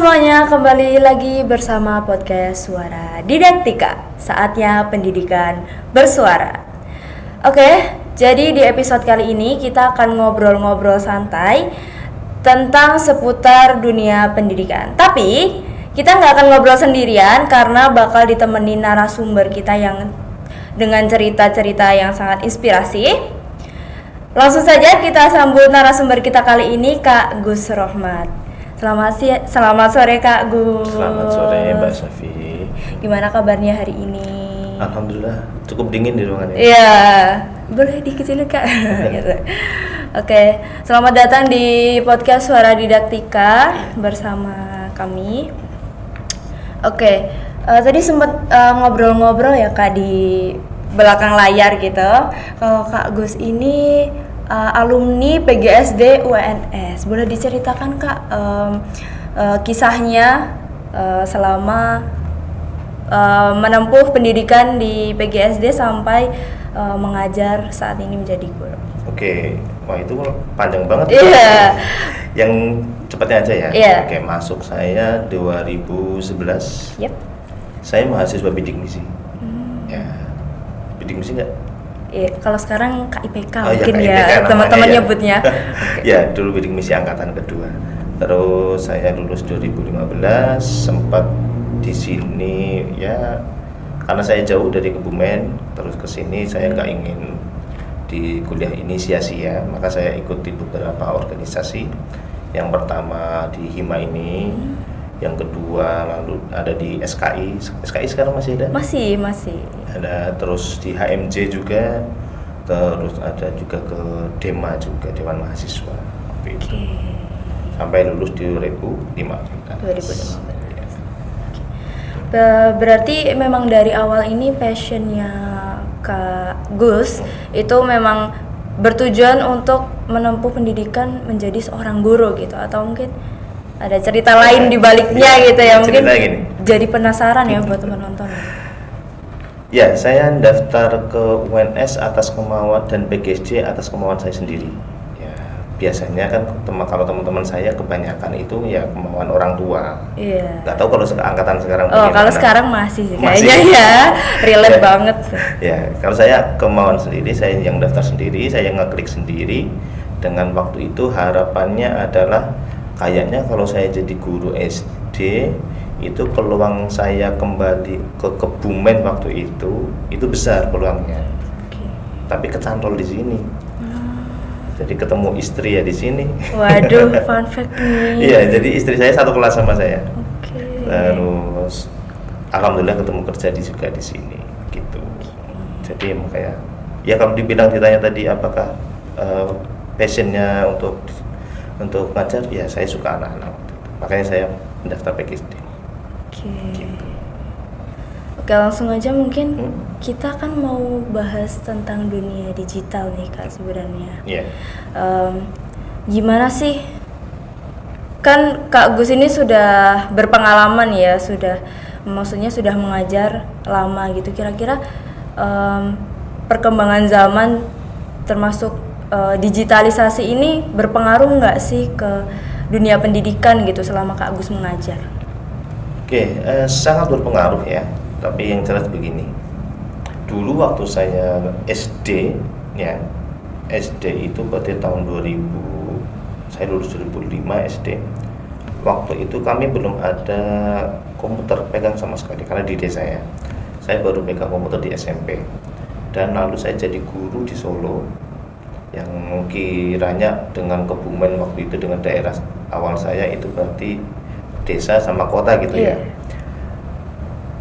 semuanya, kembali lagi bersama podcast Suara Didaktika. Saatnya pendidikan bersuara. Oke, jadi di episode kali ini kita akan ngobrol-ngobrol santai tentang seputar dunia pendidikan. Tapi kita nggak akan ngobrol sendirian karena bakal ditemenin narasumber kita yang dengan cerita-cerita yang sangat inspirasi. Langsung saja kita sambut narasumber kita kali ini, Kak Gus Rohmat. Selamat sore Kak Gus. Selamat sore Mbak Safi. Gimana kabarnya hari ini? Alhamdulillah cukup dingin di ruangan ini. Iya, boleh dikecilin Kak. Gitu. Oke, selamat datang di podcast Suara Didaktika bersama kami. Oke, tadi sempat ngobrol-ngobrol ya Kak di belakang layar gitu. Kalau Kak Gus ini alumni PGSD UNS, boleh diceritakan Kak kisahnya selama menempuh pendidikan di PGSD sampai mengajar saat ini menjadi guru. Oke, wah itu panjang banget. Iya. Yeah. Yang cepatnya aja ya. Yeah. Oke, masuk saya 2011. Yep. Saya mahasiswa bidik misi. Ya, bidik misi nggak? Iya, kalau sekarang KIPK mungkin ya teman-teman nyebutnya. Ya, dulu bidik misi angkatan kedua. Terus saya lulus 2015, sempat di sini ya karena saya jauh dari Kebumen, terus ke sini saya nggak ingin di kuliah inisiasi ya, maka saya ikuti beberapa organisasi. Yang pertama di Hima ini, yang kedua lalu ada di SKI sekarang masih ada? Masih. Ada, terus di HMJ juga, terus ada juga ke DEMA juga, Dewan Mahasiswa. Oke. Sampai lulus di 2015. Berarti memang dari awal ini passionnya Kak Gus itu memang bertujuan untuk menempuh pendidikan menjadi seorang guru gitu, atau mungkin ada cerita lain di baliknya gitu ya, mungkin gini. Jadi penasaran ya buat teman-teman. Ya, saya daftar ke UNS atas kemauan dan PGSD atas kemauan saya sendiri. Ya, biasanya kan kalau teman-teman saya kebanyakan itu ya kemauan orang tua. Iya. Gak tahu kalau angkatan sekarang. Oh, kalau sekarang masih kayaknya ya, relate ya, banget. Ya, kalau saya kemauan sendiri, saya yang daftar sendiri, saya ngeklik sendiri. Dengan waktu itu harapannya adalah kayaknya kalau saya jadi guru SD itu peluang saya kembali ke Kebumen waktu itu besar peluangnya. Okay. Tapi kecantol di sini. Jadi ketemu istri ya di sini. Waduh, fun fact nih. Iya, jadi istri saya satu kelas sama saya. Okay. Terus alhamdulillah ketemu kerja juga di sini gitu. Jadi makanya ya kalau ditanya tadi apakah passionnya untuk ngajar, ya saya suka anak-anak. Makanya saya mendaftar PGSD. Gitu. Oke, langsung aja mungkin kita kan mau bahas tentang dunia digital nih Kak sebenarnya. Iya. Gimana sih? Kan Kak Gus ini sudah berpengalaman ya, maksudnya sudah mengajar lama gitu. Kira-kira perkembangan zaman termasuk digitalisasi ini berpengaruh nggak sih ke dunia pendidikan gitu selama Kak Gus mengajar? Oke, sangat berpengaruh ya. Tapi yang jelas begini, dulu waktu saya SD ya, SD itu berarti tahun 2000, saya lulus 2005 SD. Waktu itu kami belum ada komputer pegang sama sekali karena di desa ya. Saya baru pegang komputer di SMP. Dan lalu saya jadi guru di Solo, yang kiranya dengan Kebumen waktu itu dengan daerah awal saya itu berarti desa sama kota gitu ya.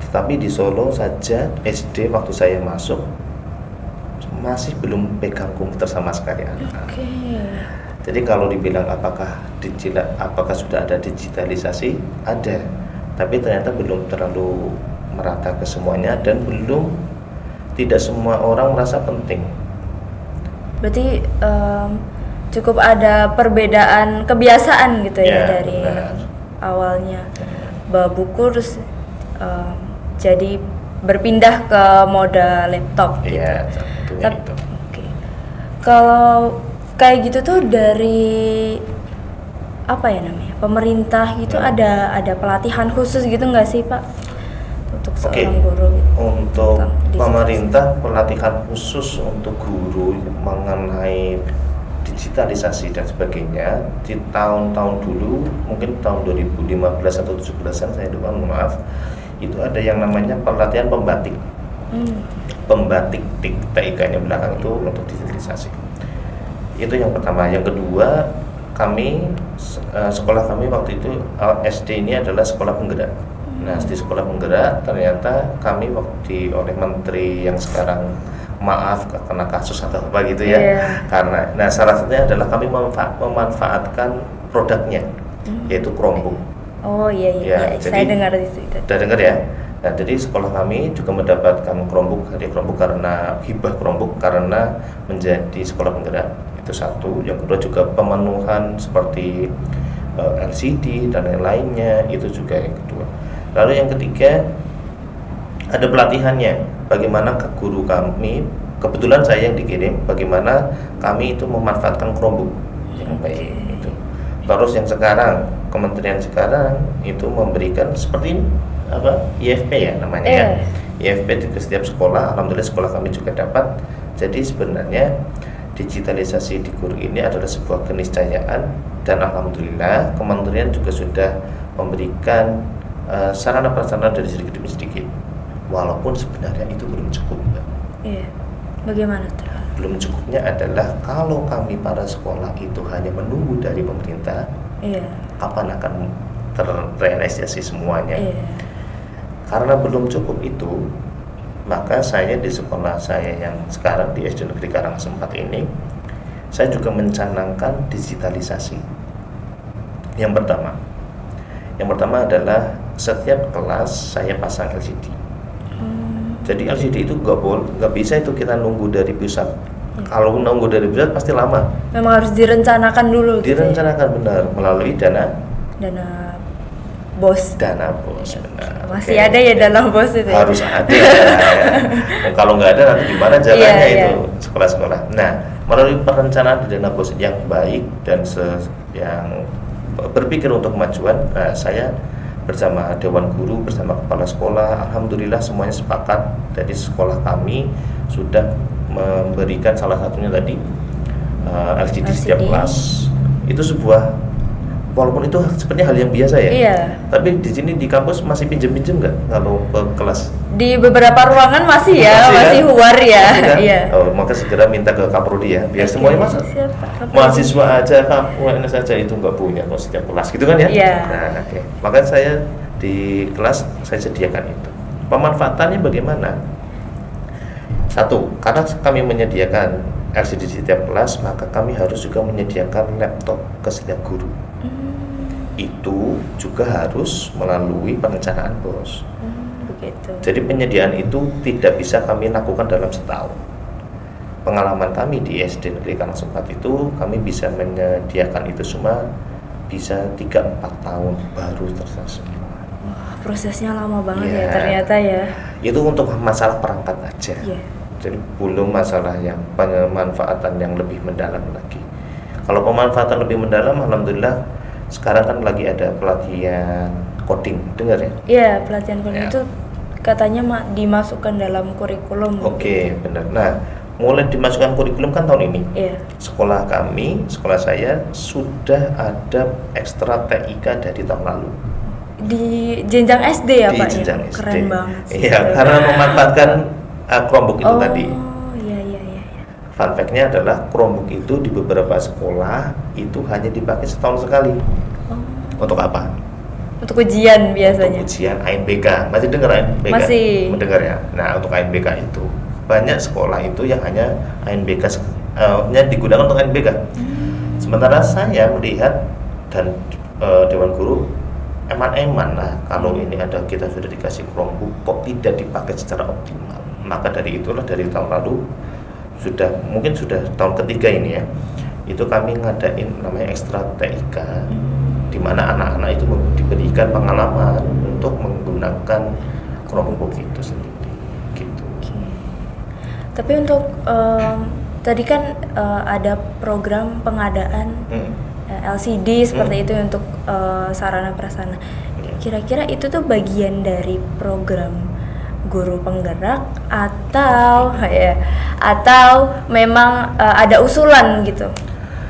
Tetapi di Solo saja SD waktu saya masuk masih belum pegang komputer sama sekali. Okay. Jadi kalau dibilang apakah sudah ada digitalisasi, ada, tapi ternyata belum terlalu merata ke semuanya dan tidak semua orang merasa penting. Berarti cukup ada perbedaan kebiasaan gitu ya dari awalnya bawa buku terus jadi berpindah ke mode laptop gitu. Iya, Tapi kalau kayak gitu tuh dari apa ya namanya, pemerintah gitu ada pelatihan khusus gitu nggak sih Pak untuk Oke. seorang guru gitu? Untuk Tentang digitalisasi. pemerintah pelatihan khusus untuk guru mengenai digitalisasi dan sebagainya di tahun-tahun dulu, mungkin tahun 2015 atau 17-an saya lupa, maaf, itu ada yang namanya pelatihan pembatik. Pembatik TIK-nya belakang itu untuk digitalisasi. Itu yang pertama. Yang kedua, kami sekolah kami waktu itu SD ini adalah sekolah penggerak. Nah, di sekolah penggerak ternyata kami waktu oleh menteri yang sekarang, maaf kena kasus atau apa gitu ya. Karena salah satunya adalah kami memanfaatkan produknya, yaitu Chromebook. Oh iya, saya dengar itu. Udah dengar ya. Nah, jadi sekolah kami juga mendapatkan Chromebook, karena hibah Chromebook karena menjadi sekolah penggerak. Itu satu. Yang kedua juga pemenuhan seperti LCD dan lain-lainnya, itu juga yang kedua. Lalu yang ketiga ada pelatihannya, bagaimana ke guru kami, kebetulan saya yang dikirim, bagaimana kami itu memanfaatkan Chromebook yang baik itu. Terus yang sekarang kementerian sekarang itu memberikan seperti ini, IFP ya namanya ya. IFP di setiap sekolah, alhamdulillah sekolah kami juga dapat. Jadi sebenarnya digitalisasi di guru ini adalah sebuah keniscayaan, dan alhamdulillah kementerian juga sudah memberikan sarana prasarana dari sedikit demi sedikit, walaupun sebenarnya itu belum cukup. Iya. Bagaimana tuh? Belum cukupnya adalah kalau kami para sekolah itu hanya menunggu dari pemerintah, kapan akan terrealisasi semuanya. Karena belum cukup itu, maka saya di sekolah saya yang sekarang di SD Negeri Karangasem 4 ini, saya juga mencanangkan digitalisasi. Yang pertama adalah setiap kelas saya pasang LCD. Jadi LCD itu nggak bisa itu kita nunggu dari pusat. Kalau nunggu dari pusat pasti lama. Memang harus direncanakan dulu. Direncanakan benar melalui dana BOS. Dana BOS, benar. Masih ada ya dana BOS itu. Harus ada. Kalau nggak ada nanti gimana jalannya itu sekolah-sekolah. Nah, melalui perencanaan dana BOS yang baik dan yang berpikir untuk kemajuan, saya bersama Dewan Guru, bersama kepala sekolah, alhamdulillah semuanya sepakat. Jadi sekolah kami sudah memberikan salah satunya tadi LCD setiap kelas. Itu sebuah, walaupun itu sebenarnya hal yang biasa ya. Tapi di sini di kampus masih pinjem-pinjem nggak kalau ke kelas? Di beberapa ruangan masih huwar ya. Iya. Maka segera minta ke Kaprodi ya, biar semuanya masuk. Mahasiswa aja, UNS saja itu nggak punya kok setiap kelas gitu kan ya. Nah, maka saya di kelas saya sediakan itu. Pemanfaatannya bagaimana? Satu, karena kami menyediakan LCD di setiap kelas, maka kami harus juga menyediakan laptop ke setiap guru. Itu juga harus melalui perencanaan BOS. Begitu. Jadi penyediaan itu tidak bisa kami lakukan dalam setahun. Pengalaman kami di SD Negeri Karangasem 4 itu, kami bisa menyediakan itu semua bisa 3-4 tahun baru terselesai. Wah, prosesnya lama banget ya ternyata ya. Itu untuk masalah perangkat aja. Jadi belum masalah yang pemanfaatan yang lebih mendalam lagi. Kalau pemanfaatan lebih mendalam, alhamdulillah sekarang kan lagi ada pelatihan coding, dengar ya? Iya, pelatihan coding itu katanya dimasukkan dalam kurikulum. Oke, benar. Nah, mulai dimasukkan kurikulum kan tahun ini. Sekolah saya sudah ada ekstra TIK dari tahun lalu. Di jenjang SD ya Pak? Di jenjang SD. Keren banget sih. Iya, karena memanfaatkan Chromebook itu tadi. Iya. Fun fact-nya adalah Chromebook itu di beberapa sekolah itu hanya dipakai setahun sekali. Untuk apa? Untuk ujian biasanya. Untuk ujian ANBK. Masih dengar ANBK? Masih. Mendengar ya. Nah, untuk ANBK itu banyak sekolah itu yang hanya ANBK nya digunakan untuk ANBK. Sementara saya melihat dan Dewan Guru eman-eman lah kalau ini kita sudah dikasih Chromebook kok tidak dipakai secara optimal. Maka dari itulah dari tahun lalu mungkin sudah tahun ketiga ini ya, itu kami ngadain namanya ekstra TIK, di mana anak-anak itu diberikan pengalaman untuk menggunakan Chromebook itu sendiri gitu. Tapi untuk tadi kan ada program pengadaan LCD seperti itu untuk sarana prasarana. Kira-kira itu tuh bagian dari program guru penggerak atau atau memang ada usulan gitu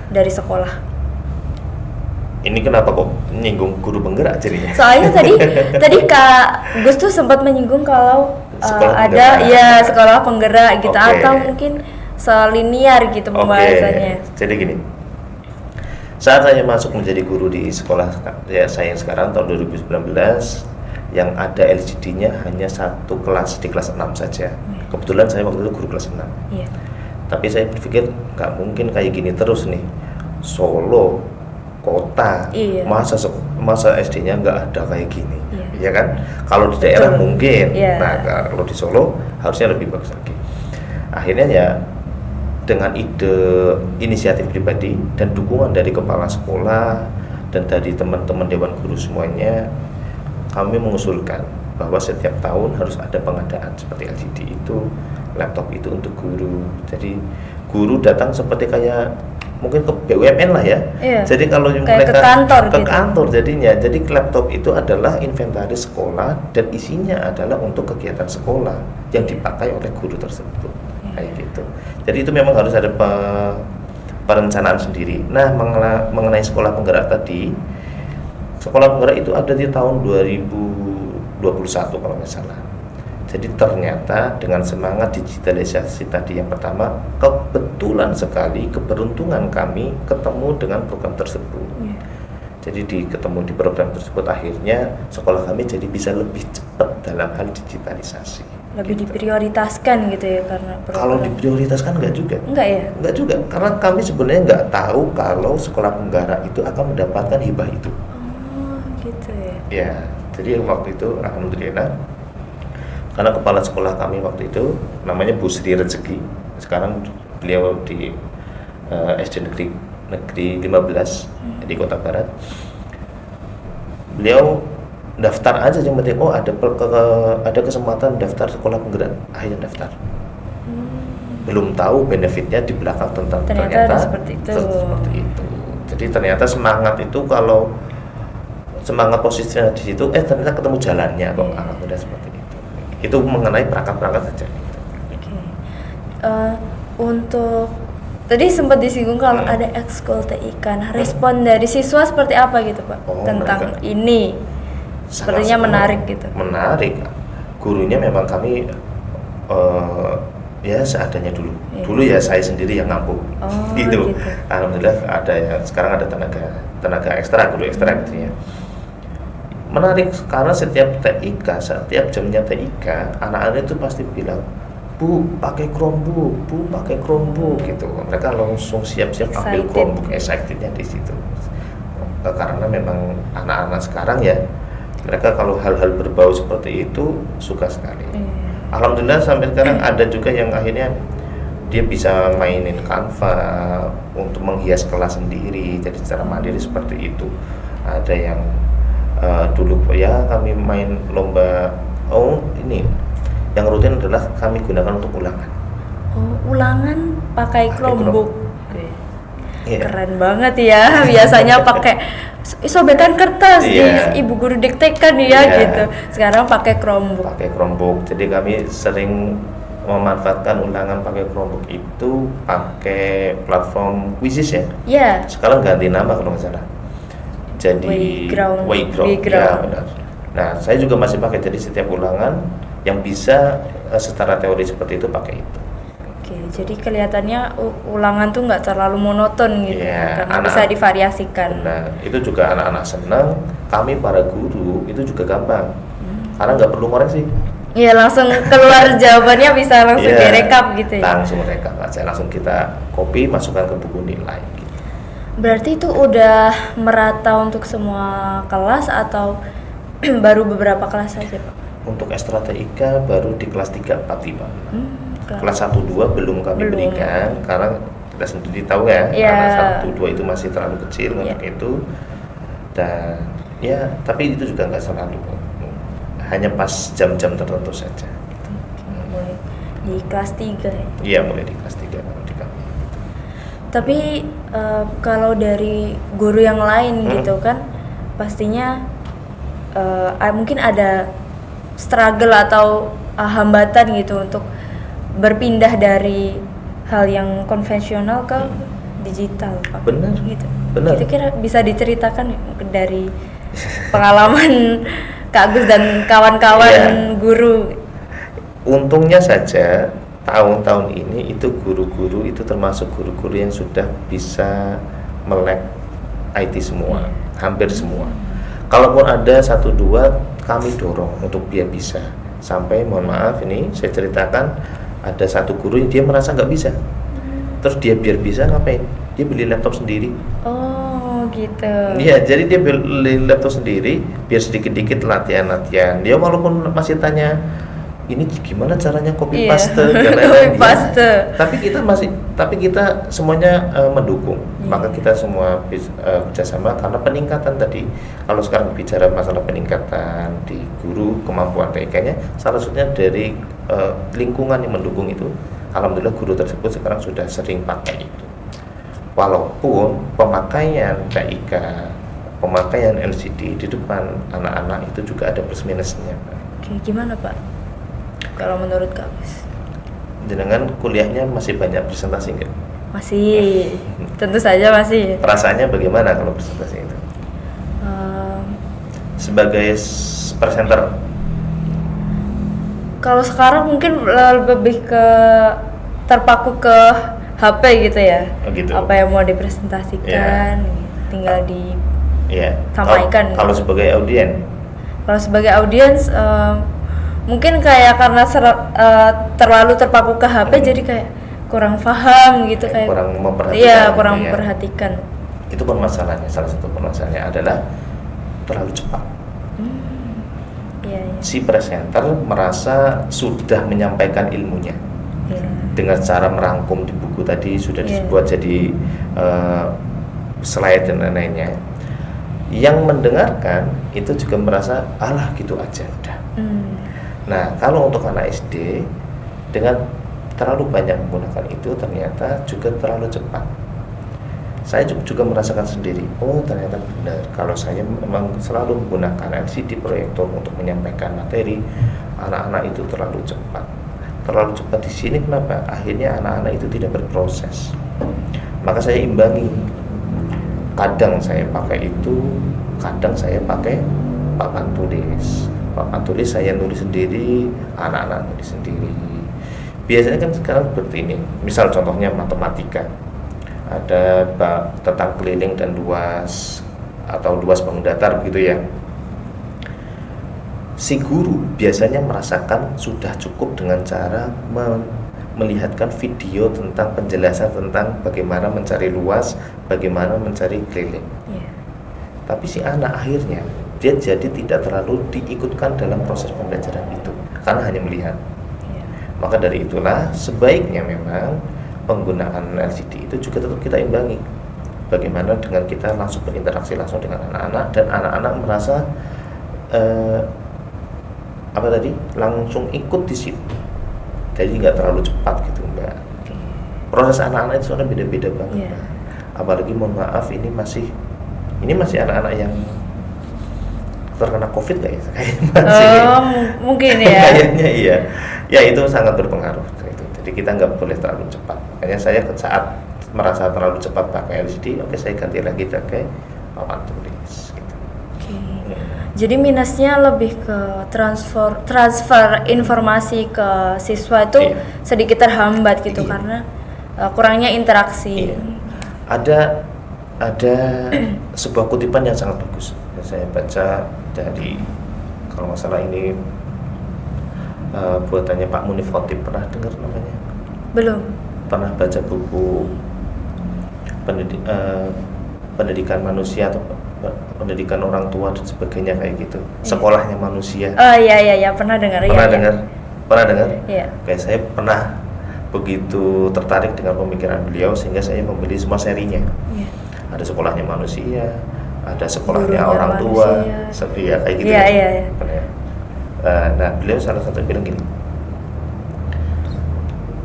dari sekolah? Ini kenapa kok nyinggung guru penggerak jadinya? Soalnya tadi Kak Gus tuh sempat menyinggung kalau ada sekolah penggerak gitu, atau mungkin selinier gitu pembahasannya. Jadi gini, saat saya masuk menjadi guru di sekolah saya yang sekarang tahun 2019, yang ada LCD-nya hanya satu kelas di kelas 6 saja. Kebetulan saya waktu itu guru kelas 6. Tapi saya berpikir nggak mungkin kayak gini terus nih. Solo kota, masa SD-nya nggak ada kayak gini, ya kan? Kalau di daerah mungkin, nah kalau di Solo harusnya lebih bagus lagi. Akhirnya ya dengan inisiatif pribadi dan dukungan dari kepala sekolah dan dari teman-teman dewan guru semuanya, kami mengusulkan bahwa setiap tahun harus ada pengadaan seperti LCD itu, laptop itu untuk guru. Jadi guru datang seperti kayak mungkin ke BUMN lah ya. Jadi kalau mereka ke kantor jadinya. Jadi laptop itu adalah inventaris sekolah dan isinya adalah untuk kegiatan sekolah yang dipakai oleh guru tersebut. Kayak gitu. Jadi itu memang harus ada perencanaan sendiri. Nah, mengenai sekolah penggerak tadi, sekolah penggerak itu ada di tahun 2021 kalau nggak salah. Jadi ternyata dengan semangat digitalisasi tadi yang pertama, kebetulan sekali keberuntungan kami ketemu dengan program tersebut. Jadi ketemu di program tersebut, akhirnya sekolah kami jadi bisa lebih cepat dalam hal digitalisasi. Lebih diprioritaskan gitu ya karena program. Kalau diprioritaskan enggak juga. Enggak juga, karena kami sebenarnya enggak tahu kalau sekolah penggerak itu akan mendapatkan hibah itu. Oh, gitu ya. Ya, jadi waktu itu alhamdulillah, karena kepala sekolah kami waktu itu namanya Bu Sri Rezeki. Sekarang beliau di SD Negeri 15 di Kota Barat. Beliau daftar aja, yang penting ada kesempatan daftar sekolah penggerak, akhirnya daftar. Belum tahu benefitnya di belakang ternyata seperti itu. Jadi ternyata semangat itu, kalau semangat positifnya di situ, ternyata ketemu jalannya kok. Alhamdulillah seperti itu. Itu mengenai perangkat-perangkat saja. Untuk tadi sempat disinggung kalau ada ekskul TIK. Nah, respon dari siswa seperti apa gitu Pak tentang ini? Sepertinya menarik gitu. Menarik. Gurunya memang kami ya seadanya dulu. Dulu ya saya sendiri yang ngampung. Gitu. Alhamdulillah ada ya, sekarang ada tenaga ekstra, guru ekstra gitu ya. Menarik karena setiap jamnya TIK, anak-anak itu pasti bilang, Bu, pakai Chromebook, Bu, pakai Chromebook gitu. Mereka langsung siap-siap ambil Chromebook, excitednya di situ. Karena memang anak-anak sekarang ya, mereka kalau hal-hal berbau seperti itu suka sekali. Alhamdulillah sampai sekarang ada juga yang akhirnya dia bisa mainin Canva untuk menghias kelas sendiri, jadi secara mandiri seperti itu. Ada yang dulu ya kami main lomba, ini yang rutin adalah kami gunakan untuk ulangan. Ulangan pakai Chromebook. Keren banget ya. Biasanya pakai sobekan kertas di ibu guru diktekan gitu. Sekarang pakai Chromebook. Jadi kami sering memanfaatkan ulangan pakai Chromebook itu pakai platform Quizzes ya. Sekarang ganti nama kalau nggak salah. Jadi Wayground. Ya, benar. Nah, saya juga masih pakai, jadi setiap ulangan yang bisa secara teori seperti itu pakai itu. Jadi kelihatannya ulangan tuh nggak terlalu monoton gitu, karena bisa divariasikan. Nah, itu juga anak-anak senang. Kami para guru itu juga gampang, karena nggak perlu koreksi. Iya, langsung keluar jawabannya, bisa langsung direkap gitu ya. Langsung rekap aja, langsung kita copy, masukkan ke buku nilai. Berarti itu udah merata untuk semua kelas atau baru beberapa kelas saja Pak? Untuk ekstra TIK baru di kelas 3, 4, 5. Kelas 1, 2 belum kami berikan karena kita sendiri tahu ya, karena 1, 2 itu masih terlalu kecil untuk itu. Dan ya, tapi itu juga nggak selalu, hanya pas jam-jam tertentu saja. Mulai di kelas 3 ya? Iya, mulai di kelas 3 kalau di kami. Tapi kalau dari guru yang lain gitu kan, pastinya mungkin ada struggle atau hambatan gitu untuk berpindah dari hal yang konvensional ke digital, Pak. Benar. Gitu. Benar. Itu kira bisa diceritakan dari pengalaman Kak Agus dan kawan-kawan guru. Untungnya saja tahun-tahun ini itu guru-guru itu termasuk guru-guru yang sudah bisa melek IT semua, hampir semua. Kalaupun ada 1-2 kami dorong untuk biar bisa. Sampai mohon maaf ini saya ceritakan ada satu guru yang dia merasa nggak bisa. Terus dia biar bisa ngapain? Dia beli laptop sendiri. Oh gitu. Iya, jadi dia beli laptop sendiri biar sedikit-dikit latihan-latihan. Dia walaupun masih tanya ini gimana caranya copy paste dan lain-lain. Tapi kita semuanya mendukung. Maka kita semua kerjasama karena peningkatan tadi. Kalau sekarang bicara masalah peningkatan di guru kemampuan TK-nya, salah satunya dari lingkungan yang mendukung itu. Alhamdulillah guru tersebut sekarang sudah sering pakai itu. Walaupun pemakaian TIK, pemakaian LCD di depan anak-anak itu juga ada plus minusnya. Oke, gimana Pak? Kalau menurut Kak Agus? Jenengan kuliahnya masih banyak presentasi nggak? Masih, tentu saja masih. Perasaannya bagaimana kalau presentasi itu? Sebagai presenter? Kalau sekarang mungkin lebih ke terpaku ke HP gitu ya. Oh, gitu. Apa yang mau dipresentasikan, tinggal disampaikan. Kalau sebagai audiens? Kalau sebagai audiens mungkin kayak karena terlalu terpaku ke HP jadi kayak kurang paham gitu, kayak kurang memperhatikan. Iya, kurang memperhatikan. Itu permasalahannya, salah satu permasalahannya adalah terlalu cepat. Iya. Si presenter merasa sudah menyampaikan ilmunya. Dengan cara merangkum di buku tadi sudah dibuat jadi slide dan lain-lainnya. Yang mendengarkan itu juga merasa alah gitu aja udah. Nah, kalau untuk anak SD dengan terlalu banyak menggunakan itu ternyata juga terlalu cepat. Saya juga merasakan sendiri, oh ternyata benar kalau saya memang selalu menggunakan LCD proyektor untuk menyampaikan materi, anak-anak itu terlalu cepat. Terlalu cepat di sini kenapa? Akhirnya anak-anak itu tidak berproses. Maka saya imbangi. Kadang saya pakai itu, kadang saya pakai papan tulis. Papan tulis saya nulis sendiri, anak-anak nulis sendiri. Biasanya kan sekarang seperti ini. Misal contohnya matematika. Ada tentang keliling dan luas atau luas bangun datar begitu ya. Si guru biasanya merasakan sudah cukup dengan cara melihatkan video tentang penjelasan tentang bagaimana mencari luas, bagaimana mencari keliling. Tapi si anak akhirnya dia jadi tidak terlalu diikutkan dalam proses pembelajaran itu karena hanya melihat. Maka dari itulah sebaiknya memang penggunaan LCD itu juga tetap kita imbangi. Bagaimana dengan kita langsung berinteraksi langsung dengan anak-anak dan anak-anak merasa langsung ikut di situ. Jadi nggak terlalu cepat gitu Mbak. Proses anak-anak itu soalnya beda-beda banget. Apalagi mohon maaf ini masih anak-anak yang terkena COVID nggak ya? Mungkin ya. Kayaknya iya. Ya itu sangat berpengaruh. Jadi kita nggak boleh terlalu cepat. Makanya saya saat merasa terlalu cepat pakai LCD, oke saya ganti lagi pakai papan tulis. Gitu. Jadi minusnya lebih ke transfer informasi ke siswa itu sedikit terhambat gitu karena kurangnya interaksi. Ada sebuah kutipan yang sangat bagus yang saya baca dari, kalau nggak salah ini buatannya Pak Munif Khotib, pernah dengar namanya? Belum. Pernah baca buku pendidikan manusia atau pendidikan orang tua dan sebagainya kayak gitu, sekolahnya manusia. Oh iya pernah dengar. Pernah dengar? Iya. Kayak saya pernah begitu tertarik dengan pemikiran beliau sehingga saya membeli semua serinya. Ada sekolahnya manusia, ada sekolahnya orang tua, kayak gitu. Iya. Nah, beliau salah satu bilang gini,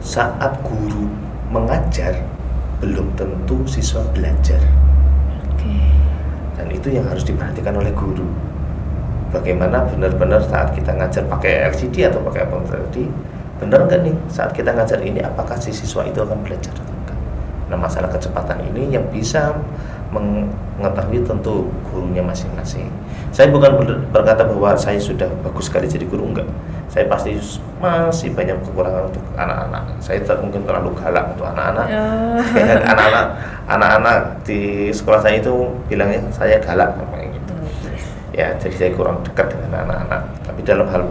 saat guru mengajar belum tentu siswa belajar. Oke. Dan itu yang harus diperhatikan oleh guru. Bagaimana benar-benar saat kita ngajar pakai LCD atau pakai apa tadi, benar nggak nih saat kita ngajar ini apakah si siswa itu akan belajar atau enggak. Nah, masalah kecepatan ini yang bisa mengetahui tentu gurunya masing-masing. Saya bukan berkata bahwa saya sudah bagus sekali jadi guru, enggak. Saya pasti masih banyak kekurangan untuk anak-anak. Saya mungkin terlalu galak untuk anak-anak. Anak-anak di sekolah saya itu bilangnya saya galak kayak gitu. Ya, jadi saya kurang dekat dengan anak-anak. Tapi dalam hal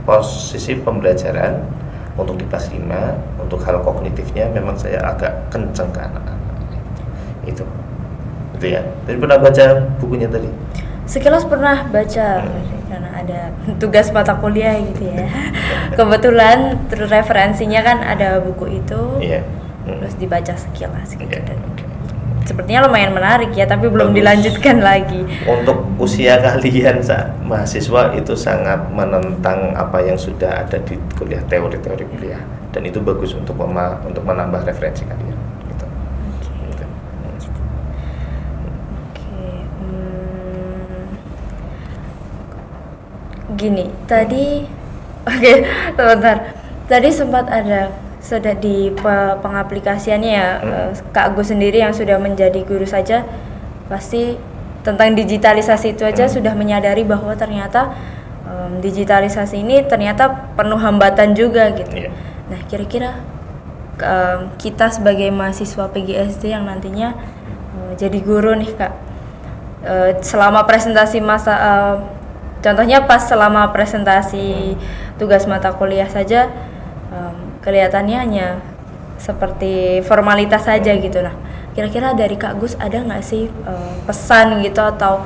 posisi pembelajaran untuk di kelas 5, untuk hal kognitifnya memang saya agak kenceng ke anak-anak. Itu ya. Jadi pernah baca bukunya tadi? Sekilas pernah baca karena ada tugas mata kuliah gitu ya. Kebetulan referensinya kan ada buku itu. Iya. Terus dibaca sekilas gitu. Iya. Dan sepertinya lumayan menarik ya, tapi belum Bagus. dilanjutkan lagi. Untuk usia kalian mahasiswa itu sangat menentang apa yang sudah ada di kuliah, teori-teori kuliah, dan itu bagus untuk menambah referensi kalian. Gitu. Gitu. Gini, tadi sebentar. Tadi sempat ada sudah di pengaplikasiannya ya, Kak Agus sendiri yang sudah menjadi guru saja pasti tentang digitalisasi itu aja sudah menyadari bahwa ternyata digitalisasi ini ternyata penuh hambatan juga gitu. Iya. Nah, kira-kira kita sebagai mahasiswa PGSD yang nantinya jadi guru nih Kak, selama presentasi contohnya pas selama presentasi tugas mata kuliah saja kelihatannya hanya seperti formalitas saja gitu. Nah, kira-kira dari Kak Gus ada nggak sih pesan gitu atau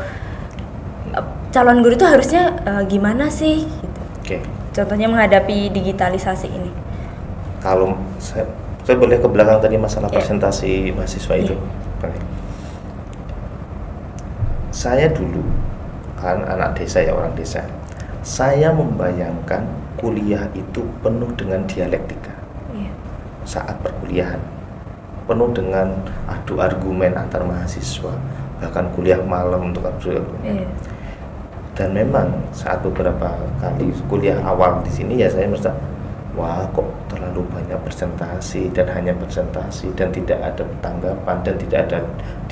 calon guru itu harusnya gimana sih? Gitu. Oke. Contohnya menghadapi digitalisasi ini. Kalau saya boleh ke belakang tadi masalah presentasi mahasiswa itu. Oke. Saya dulu kan anak desa ya, orang desa. Saya membayangkan kuliah itu penuh dengan dialektika. Saat perkuliahan penuh dengan adu argumen antar mahasiswa, bahkan kuliah malam untuk adu argumen. Dan memang saat beberapa kali kuliah awal di sini ya saya merasa, wah kok terlalu banyak presentasi dan hanya presentasi dan tidak ada tanggapan dan tidak ada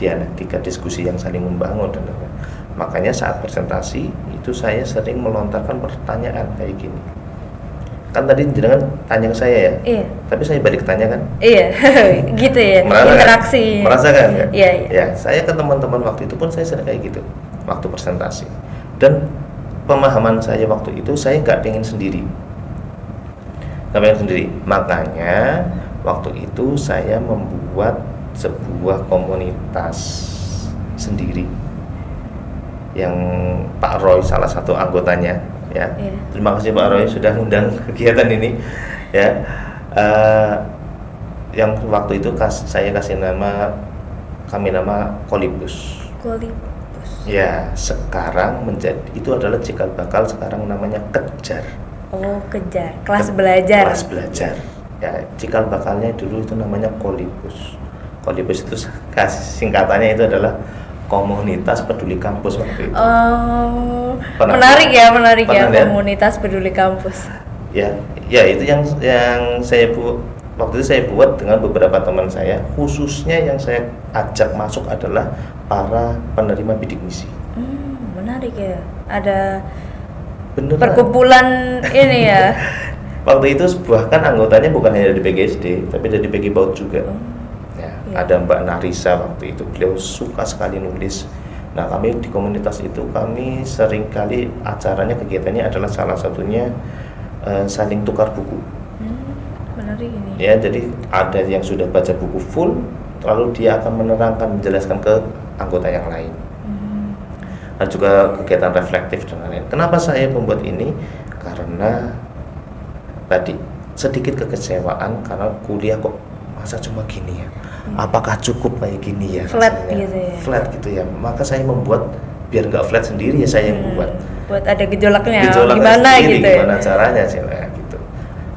dialektika diskusi yang saling membangun dan lain-lain. Makanya saat presentasi itu saya sering melontarkan pertanyaan kayak gini. Kan tadi jenengan tanya ke saya ya, tapi saya balik tanya kan? Iya, gitu ya, interaksi. Merasakan kan? Iya. Ya, saya ke teman-teman waktu itu pun saya sering kayak gitu, waktu presentasi. Dan pemahaman saya waktu itu saya nggak pengen sendiri, makanya waktu itu saya membuat sebuah komunitas sendiri yang Pak Roy salah satu anggotanya ya. Terima kasih Pak Roy sudah undang kegiatan ini ya. Yang waktu itu saya kasih nama Kolibus. Ya, sekarang itu adalah cikal bakal, sekarang namanya Kejar. Oh, Kejar. Kelas belajar. Kelas belajar. Ya, cikal bakalnya dulu itu namanya Kolibus. Kolibus itu singkatannya itu adalah Komunitas Peduli Kampus waktu itu. Oh, menarik ya Komunitas Peduli Kampus. Ya itu yang saya waktu itu saya buat dengan beberapa teman saya, khususnya yang saya ajak masuk adalah para penerima bidik misi. Menarik ya, ada beneran perkumpulan ini ya. Waktu itu bahkan anggotanya bukan hanya dari PGSD, tapi dari PG Baut juga. Ada Mbak Narisa waktu itu, beliau suka sekali nulis. Nah, kami di komunitas itu kami seringkali acaranya, kegiatannya adalah salah satunya saling tukar buku. Menarik ini. Ya, jadi ada yang sudah baca buku full, lalu dia akan menerangkan, menjelaskan ke anggota yang lain. Dan juga kegiatan reflektif dan lain-lain. Kenapa saya membuat ini? Karena tadi sedikit kekecewaan karena kuliah kok masa cuma gini ya. Apakah cukup kayak gini ya? Flat rasanya? gitu ya. Flat gitu ya. Maka saya membuat biar nggak flat sendiri ya saya yang buat. Buat ada gejolaknya. Gimana sendiri, gitu? Ya? Gimana caranya sih gitu.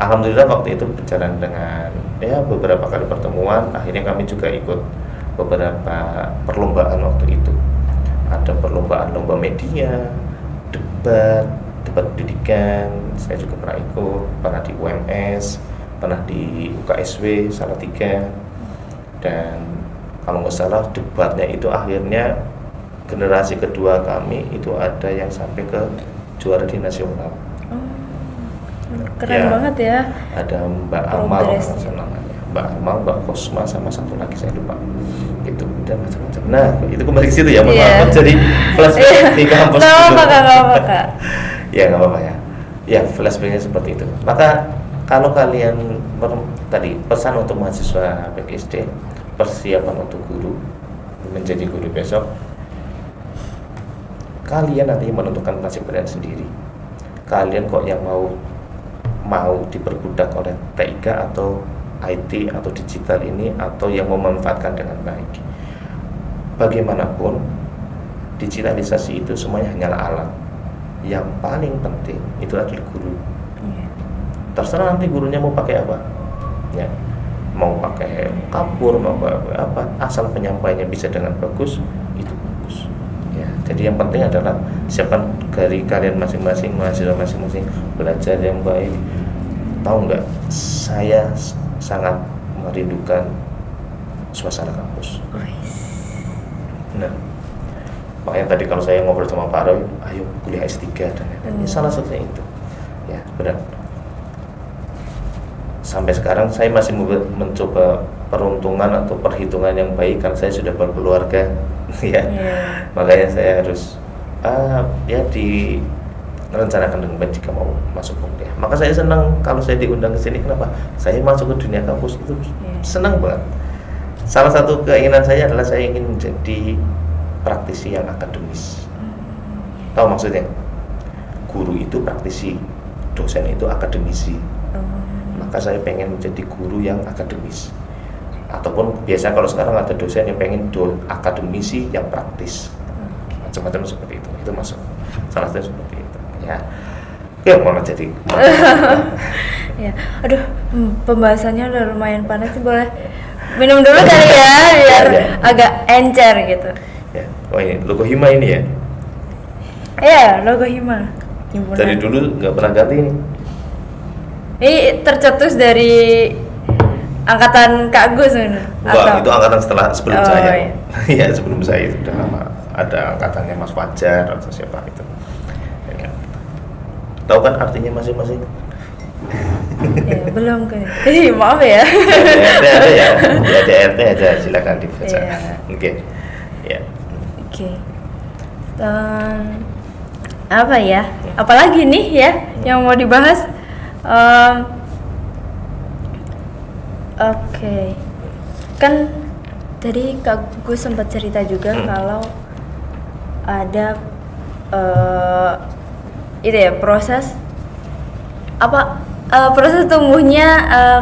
Alhamdulillah waktu itu berjalan dengan ya beberapa kali pertemuan, akhirnya kami juga ikut beberapa perlombaan waktu itu. Ada perlombaan lomba media, debat pendidikan, saya juga pernah ikut, pernah di UMS, pernah di UKSW Salatiga, dan kalau nggak salah debatnya itu akhirnya generasi kedua kami itu ada yang sampai ke juara di nasional. Keren Ya, banget ya. ada Mbak Amal, Progresnya. namanya Mbak Amal, Mbak Kosma, sama satu lagi saya lupa, gitu, dan macam-macam. Nah, itu kembali ke situ ya, mohon Iya. maaf, jadi flashback di kampus Nggak dulu. apa-apa Kak, nggak apa-apa Kak. Ya nggak apa-apa ya. Ya, flashbacknya seperti itu. Maka kalau kalian tadi pesan untuk mahasiswa PGSD, persiapan untuk guru, menjadi guru besok, kalian nanti menentukan nasib kalian sendiri. Kalian kok yang mau diperbudak oleh TIK atau IT atau digital ini, atau yang memanfaatkan dengan baik. Bagaimanapun, digitalisasi itu semuanya hanyalah alat. Yang paling penting itu adalah guru. Terserah nanti gurunya mau pakai apa, ya, mau pakai kapur, mau pakai apa, asal penyampaiannya bisa dengan bagus, itu bagus. Ya, jadi yang penting adalah siapkan dari kalian masing-masing, mahasiswa masing-masing, belajar yang baik. Tahu nggak, saya sangat merindukan suasana kampus. Nah, makanya tadi kalau saya ngobrol sama Pak Roy, ayo kuliah S3 dan lain-lain. Salah satunya itu. Ya, benar. Sampai sekarang saya masih mencoba peruntungan atau perhitungan yang baik karena saya sudah berkeluarga, ya. Makanya saya harus ya direncanakan dengan baik jika mau masuk kuliah. Maka saya senang kalau saya diundang ke sini. Kenapa? Saya masuk ke dunia kampus itu senang banget. Salah satu keinginan saya adalah saya ingin menjadi praktisi yang akademis. Tahu maksudnya? Guru itu praktisi, dosen itu akademisi. Maka saya pengen menjadi guru yang akademis. Ataupun biasa kalau sekarang ada dosen yang pengen akademisi yang praktis. Macam-macam seperti itu. Itu masuk. Salah satu seperti itu. Ya. Oke, mau jadi. Ya, aduh, pembahasannya udah lumayan panas sih, boleh minum dulu kali ya, biar agak encer gitu. Ya. Oh ini logo Hima ini ya? Iya, logo Hima. Himpunan. Dari dulu nggak pernah ganti ini. Ini tercetus dari angkatan Kak Gus bener? Enggak, itu angkatan sebelum saya. Iya. Iya, sebelum saya itu udah lama. Ada angkatannya Mas Fajar atau siapa itu. Ya. Tahu kan artinya masing-masing? Ya, belum kan. Maaf ya. Ada ya. Ada RT aja, silakan dibaca. Iya. Oke. Ya. Oke. Dan apa ya? Apalagi nih ya yang mau dibahas? Oke. Kan tadi Kak Gus sempat cerita juga kalau ada itu ya proses proses tumbuhnya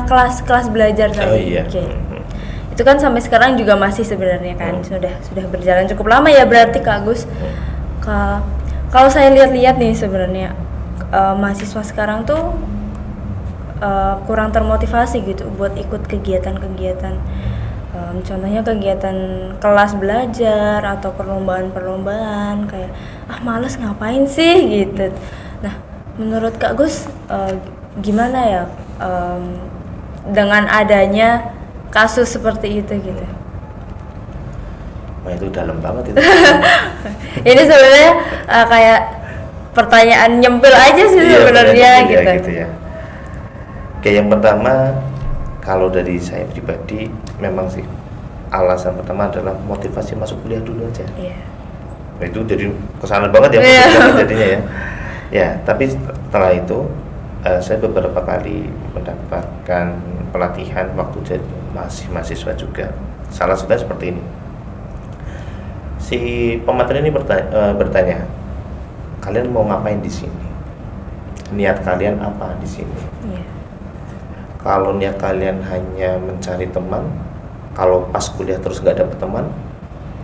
kelas belajar tadi. Oh iya. Oke. Itu kan sampai sekarang juga masih sebenarnya kan sudah berjalan cukup lama ya berarti Kak Gus. Kalau saya lihat-lihat nih sebenarnya mahasiswa sekarang tuh kurang termotivasi gitu buat ikut kegiatan-kegiatan. Contohnya kegiatan kelas belajar atau perlombaan-perlombaan kayak males ngapain sih gitu. Nah, menurut Kak Gus gimana ya dengan adanya kasus seperti itu gitu? Wah, itu dalam banget itu. Ini sebenarnya kayak pertanyaan nyempil aja sih sebenarnya gitu. Ya. Oke, yang pertama kalau dari saya pribadi memang sih alasan pertama adalah motivasi masuk kuliah dulu aja. Iya. Nah, itu jadi kesana banget ya jadinya ya. Ya, tapi setelah itu saya beberapa kali mendapatkan pelatihan waktu jadi masih mahasiswa juga. Salah satunya seperti ini. Si pemateri ini bertanya, kalian mau ngapain di sini? Niat kalian apa di sini? Iya. Kalau niat kalian hanya mencari teman, kalau pas kuliah terus nggak dapet teman,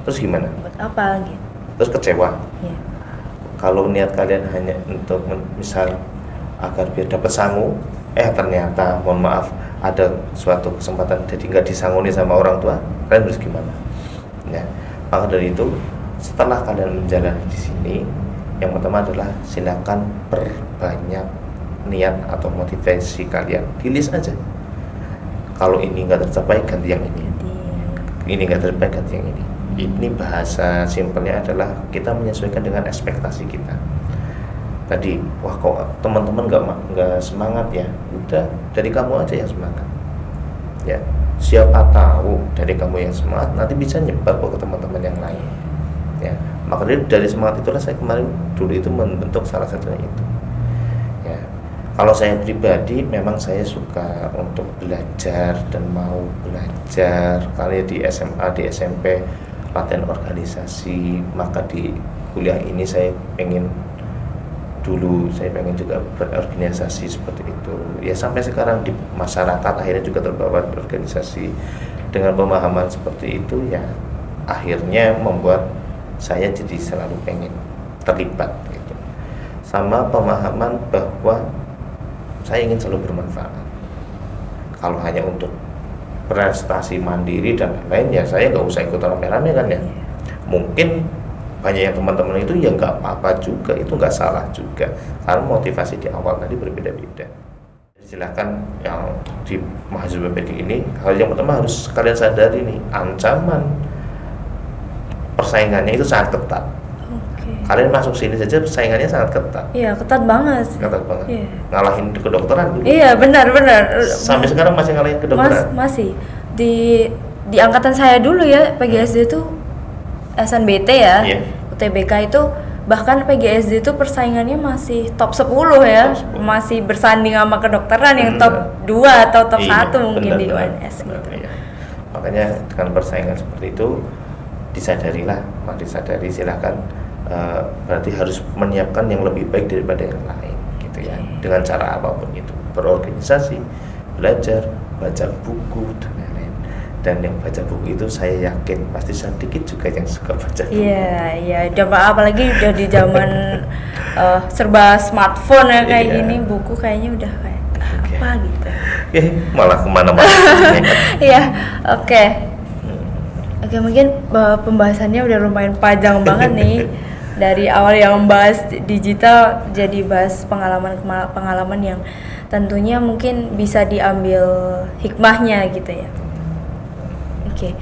terus gimana? Buat apa gitu? Terus kecewa. Iya. Kalau niat kalian hanya untuk misal agar biar dapat sangu, ternyata mohon maaf ada suatu kesempatan jadi nggak disangoni sama orang tua, kalian harus gimana? Ya, maka dari itu setelah kalian menjalani di sini, yang pertama adalah silakan perbanyak niat atau motivasi kalian, tulis aja. Kalau ini nggak tercapai ganti yang ini nggak tercapai ganti yang ini. Ini bahasa simpelnya adalah kita menyesuaikan dengan ekspektasi kita. Tadi, wah kok teman-teman nggak semangat ya? Udah, dari kamu aja yang semangat. Ya, siapa tahu dari kamu yang semangat nanti bisa nyebar kok ke teman-teman yang lain. Ya, maka dari semangat itulah saya kemarin dulu itu membentuk salah satunya itu. Ya, kalau saya pribadi memang saya suka untuk belajar dan mau belajar. Kali di SMA, di SMP latihan organisasi, maka di kuliah ini saya pengen juga berorganisasi seperti itu. Ya sampai sekarang di masyarakat akhirnya juga terbawa berorganisasi. Dengan pemahaman seperti itu ya akhirnya membuat saya jadi selalu pengen terlibat gitu. Sama pemahaman bahwa saya ingin selalu bermanfaat. Kalau hanya untuk prestasi mandiri dan lain-lain ya saya nggak usah ikut rame-rame kan ya. Mungkin banyak yang teman-teman itu ya nggak apa-apa juga, itu nggak salah juga karena motivasi di awal tadi berbeda-beda. Silakan yang di mahasiswa PG ini, hal yang pertama harus kalian sadari nih, ancaman persaingannya itu sangat ketat. Kalian masuk sini saja persaingannya sangat ketat. Iya, ketat banget. Ketat banget. Iya. Ngalahin kedokteran dulu. Iya, benar. Sampai sekarang masih ngalahin kedokteran. Masih. Di angkatan saya dulu ya, PGSD itu SNBT ya. Iya. UTBK itu bahkan PGSD itu persaingannya masih top 10 ya. Top 10. Masih bersanding sama kedokteran yang top 2 atau top 1 mungkin di UNS gitu. Iya. Makanya dengan persaingan seperti itu disadarilah, disadari silakan. Berarti harus menyiapkan yang lebih baik daripada yang lain gitu ya, dengan cara apapun itu, berorganisasi, belajar, baca buku dan lain-lain. Dan yang baca buku itu saya yakin pasti sedikit juga yang suka baca buku. Iya, apalagi udah di zaman serba smartphone ya kayak gini, buku kayaknya udah kayak apa gitu. Malah kemana-mana. Iya, oke, mungkin pembahasannya udah lumayan panjang banget nih. Dari awal yang bahas digital jadi bahas pengalaman yang tentunya mungkin bisa diambil hikmahnya gitu ya. Oke.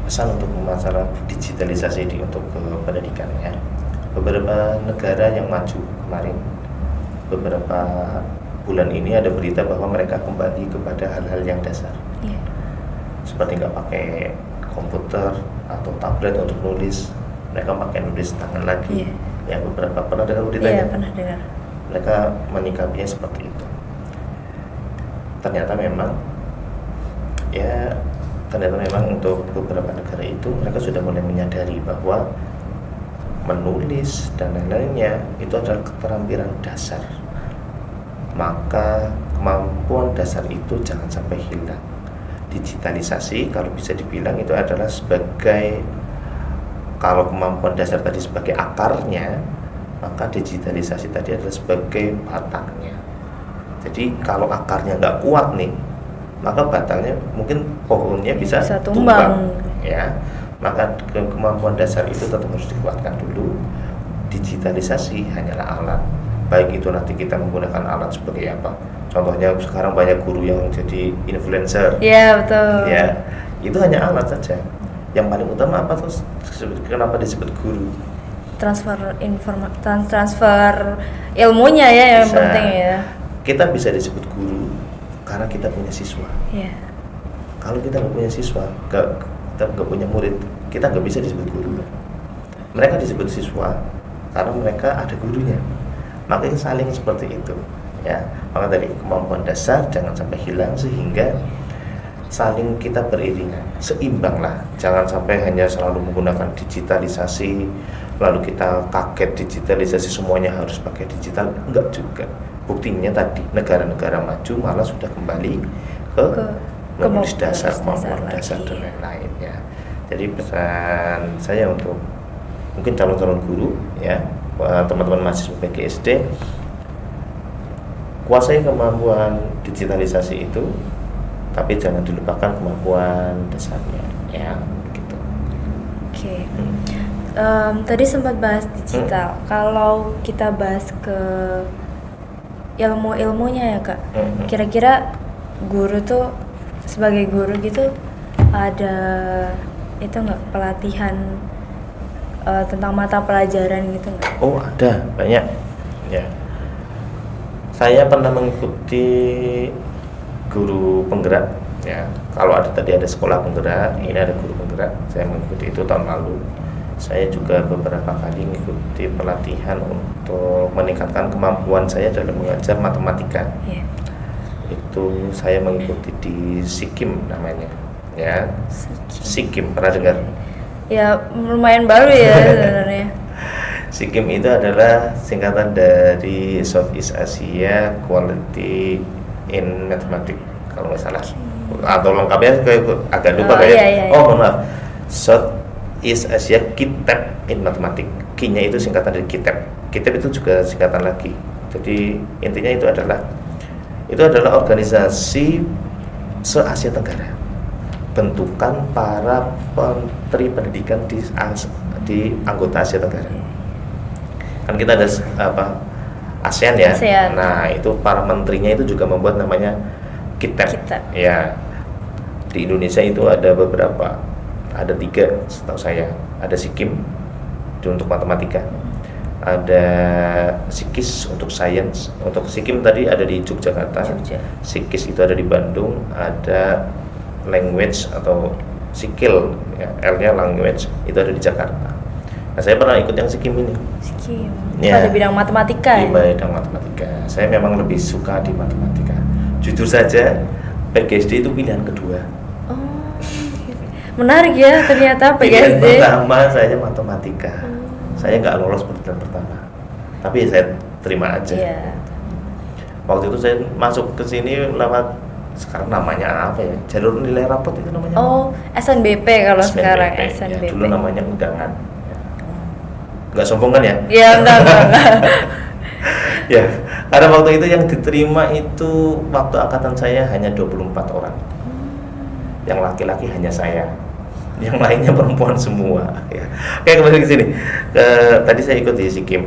Pesan untuk masalah digitalisasi untuk pendidikan ya. Beberapa negara yang maju kemarin, beberapa bulan ini ada berita bahwa mereka kembali kepada hal-hal yang dasar. Yeah. Seperti nggak pakai komputer atau tablet untuk nulis, mereka pakai nulis tangan lagi. Ya beberapa pernah dengar beritanya. Pernah dengar. Mereka menyikapinya seperti itu. Ternyata memang untuk beberapa negara itu mereka sudah mulai menyadari bahwa menulis dan lain-lainnya itu adalah keterampilan dasar. Maka kemampuan dasar itu jangan sampai hilang. Digitalisasi kalau bisa dibilang itu adalah sebagai, kalau kemampuan dasar tadi sebagai akarnya, maka digitalisasi tadi adalah sebagai batangnya. Jadi kalau akarnya nggak kuat nih, maka batangnya mungkin pohonnya bisa tumbang ya. Maka kemampuan dasar itu tetap harus dikuatkan dulu. Digitalisasi hanyalah alat, baik itu nanti kita menggunakan alat sebagai apa. Contohnya sekarang banyak guru yang jadi influencer. Iya, betul. Ya, itu hanya alat saja. Yang paling utama apa terus? Kenapa disebut guru? Transfer ilmunya ya yang penting ya. Kita bisa disebut guru karena kita punya siswa. Iya. Kalau kita nggak punya siswa, kita nggak punya murid, kita nggak bisa disebut guru. Mereka disebut siswa karena mereka ada gurunya. Makanya saling seperti itu. Ya, maka dari kemampuan dasar jangan sampai hilang sehingga saling kita beriringan, seimbang lah. Jangan sampai hanya selalu menggunakan digitalisasi, lalu kita kaget digitalisasi semuanya harus pakai digital, enggak juga. Buktinya tadi negara-negara maju malah sudah kembali ke menulis dasar, kemampuan dasar dan lain-lain ya. Jadi pesan saya untuk mungkin calon-calon guru ya, teman-teman mahasiswa PGSD, kuasai kemampuan digitalisasi itu, tapi jangan dilupakan kemampuan dasarnya, ya, gitu. Oke. Tadi sempat bahas digital. Kalau kita bahas ke ilmu-ilmunya ya Kak, kira-kira guru tuh sebagai guru gitu ada itu nggak pelatihan tentang mata pelajaran gitu nggak? Oh, ada banyak, ya. Saya pernah mengikuti guru penggerak, ya. Kalau tadi ada sekolah penggerak, ini ada guru penggerak. Saya mengikuti itu tahun lalu. Saya juga beberapa kali mengikuti pelatihan untuk meningkatkan kemampuan saya dalam mengajar matematika. Yeah. Itu saya mengikuti di SIKIM namanya, ya. SIKIM pernah dengar? Ya lumayan baru ya sebenarnya. SIKIM itu adalah singkatan dari Southeast Asia Quality in Mathematics kalau nggak salah, atau lengkapnya agak lupa iya. Oh mohon maaf, Southeast Asia Kitab in Mathematics. K-nya itu singkatan dari kitab. Kitab itu juga singkatan lagi. Jadi intinya itu adalah organisasi se-Asia Tenggara, bentukan para menteri pendidikan di anggota Asia Tenggara. Kan kita ada ASEAN ya. ASEAN. Nah, itu para menterinya itu juga membuat namanya kitab. Ya. Di Indonesia itu ada beberapa, ada 3 setahu saya. Ada SIKIM itu untuk matematika, ada SIKIS untuk sains. Untuk SIKIM tadi ada di Yogyakarta, SIKIS itu ada di Bandung, ada language atau SIKIL, ya, L-nya language itu ada di Jakarta. Nah, saya pernah ikut yang SIKIM ini. SIKIM. Ya, pada bidang matematika. Di bidang matematika. Saya memang lebih suka di matematika. Jujur saja, PGSD itu pilihan kedua. Oh, menarik ya ternyata Pilihan PGSD. pertama saya matematika. Saya nggak lolos pilihan pertama, tapi saya terima aja. Yeah. Waktu itu saya masuk ke sini lewat, sekarang namanya apa ya? Jalur nilai rapot itu namanya. Oh, SNBP kalau sekarang Ya, SNBP. dulu namanya undangan. Nggak sombong kan ya? Ya enggak. Ya, karena waktu itu yang diterima itu waktu angkatan saya hanya 24 orang. Yang laki-laki hanya saya. Yang lainnya perempuan semua, ya. Oke, kembali ke sini. Tadi saya ikut di SIKIM.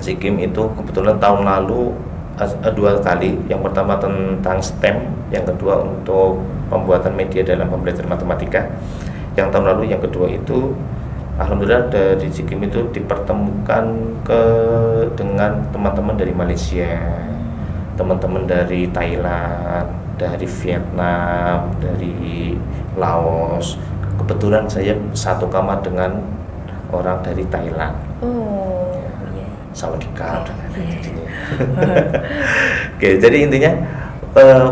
SIKIM itu kebetulan tahun lalu 2 kali. Yang pertama tentang STEM, yang kedua untuk pembuatan media dalam pembelajaran matematika. Yang tahun lalu yang kedua itu alhamdulillah dari SIKIM itu dipertemukan dengan teman-teman dari Malaysia, teman-teman dari Thailand, dari Vietnam, dari Laos. Kebetulan saya satu kamar dengan orang dari Thailand. Oh, iya. Sawadika dan lain-lain. Oke, jadi intinya